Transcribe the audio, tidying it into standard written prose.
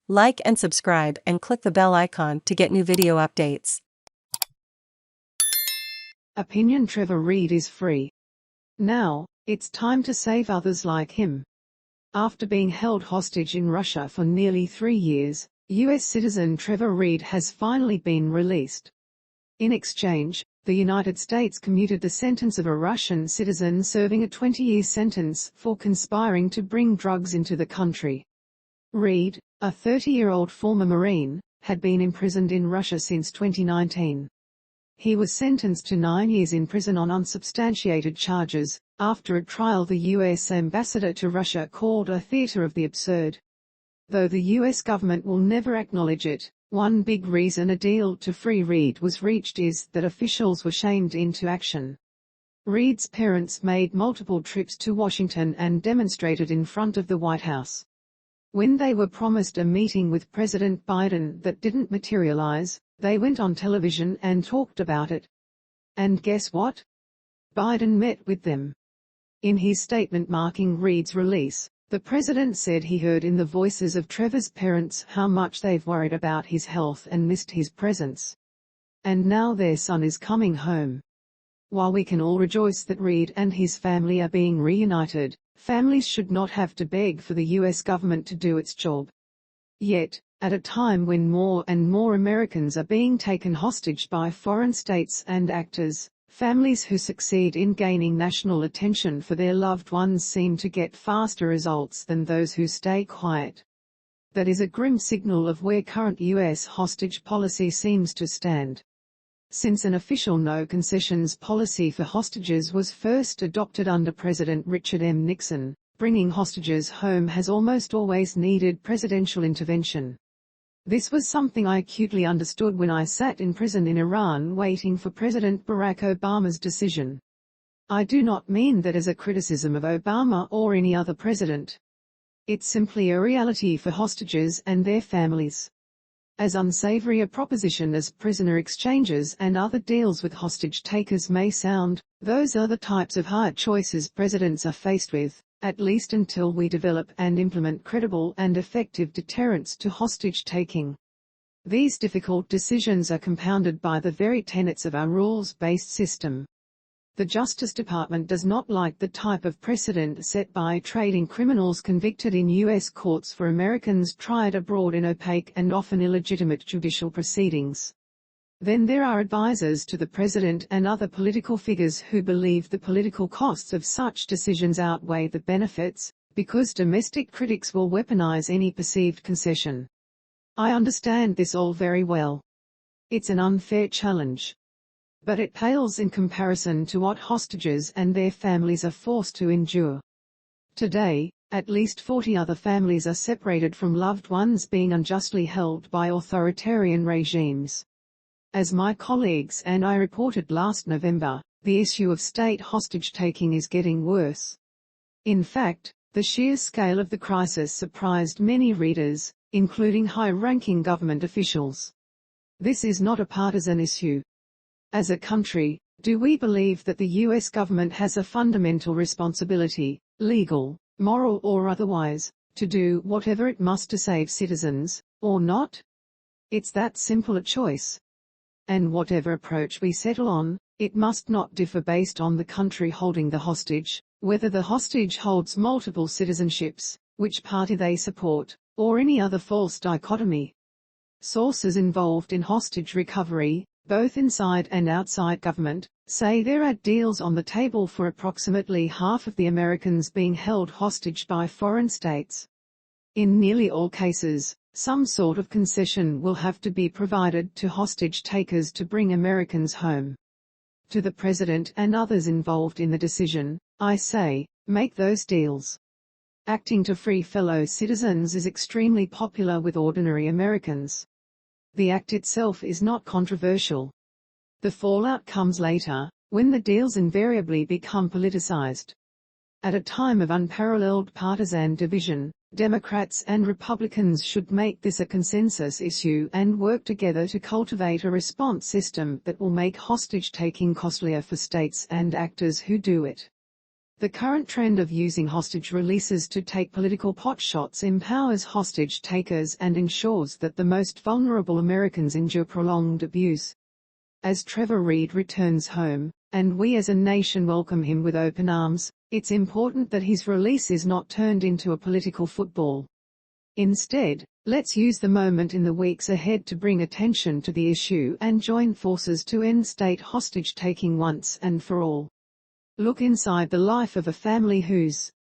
Like and subscribe and click the bell icon to get new video updates. Opinion: Trevor Reed is free. Now, it's time to save others like him. After being held hostage in Russia for nearly 3 years, U.S. citizen Trevor Reed has finally been released. In exchange, the United States commuted the sentence of a Russian citizen serving a 20-year sentence for conspiring to bring drugs into the country. Reed, a 30-year-old former Marine, had been imprisoned in Russia since 2019. He was sentenced to 9 years in prison on unsubstantiated charges, after a trial the U.S. ambassador to Russia called a theater of the absurd. Though the U.S. government will never acknowledge it, one big reason a deal to free Reed was reached is that officials were shamed into action. Reed's parents made multiple trips to Washington and demonstrated in front of the White House. When they were promised a meeting with President Biden that didn't materialize, they went on television and talked about it. And guess what? Biden met with them. In his statement marking Reed's release, the president said he heard in the voices of Trevor's parents how much they've worried about his health and missed his presence. And now their son is coming home. While we can all rejoice that Reed and his family are being reunited, families should not have to beg for the U.S. government to do its job. Yet, at a time when more and more Americans are being taken hostage by foreign states and actors, families who succeed in gaining national attention for their loved ones seem to get faster results than those who stay quiet. That is a grim signal of where current U.S. hostage policy seems to stand. Since an official no concessions policy for hostages was first adopted under President Richard M. Nixon, bringing hostages home has almost always needed presidential intervention. This was something I acutely understood when I sat in prison in Iran waiting for President Barack Obama's decision. I do not mean that as a criticism of Obama or any other president. It's simply a reality for hostages and their families. As unsavory a proposition as prisoner exchanges and other deals with hostage takers may sound, those are the types of hard choices presidents are faced with, at least until we develop and implement credible and effective deterrents to hostage taking. These difficult decisions are compounded by the very tenets of our rules-based system. The Justice Department does not like the type of precedent set by trading criminals convicted in U.S. courts for Americans tried abroad in opaque and often illegitimate judicial proceedings. Then there are advisors to the president and other political figures who believe the political costs of such decisions outweigh the benefits, because domestic critics will weaponize any perceived concession. I understand this all very well. It's an unfair challenge. But it pales in comparison to what hostages and their families are forced to endure. Today, at least 40 other families are separated from loved ones being unjustly held by authoritarian regimes. As my colleagues and I reported last November, the issue of state hostage-taking is getting worse. In fact, the sheer scale of the crisis surprised many readers, including high-ranking government officials. This is not a partisan issue. As a country, do we believe that the U.S. government has a fundamental responsibility, legal, moral or otherwise, to do whatever it must to save citizens, or not? It's that simple a choice. And whatever approach we settle on, it must not differ based on the country holding the hostage, whether the hostage holds multiple citizenships, which party they support, or any other false dichotomy. Sources involved in hostage recovery, both inside and outside government, say there are deals on the table for approximately half of the Americans being held hostage by foreign states. In nearly all cases, some sort of concession will have to be provided to hostage takers to bring Americans home. To the president and others involved in the decision, I say, make those deals. Acting to free fellow citizens is extremely popular with ordinary Americans. The act itself is not controversial. The fallout comes later, when the deals invariably become politicized. At a time of unparalleled partisan division, Democrats and Republicans should make this a consensus issue and work together to cultivate a response system that will make hostage-taking costlier for states and actors who do it. The current trend of using hostage releases to take political potshots empowers hostage takers and ensures that the most vulnerable Americans endure prolonged abuse. As Trevor Reed returns home, and we as a nation welcome him with open arms, it's important that his release is not turned into a political football. Instead, let's use the moment in the weeks ahead to bring attention to the issue and join forces to end state hostage-taking once and for all. Look inside the life of a family whose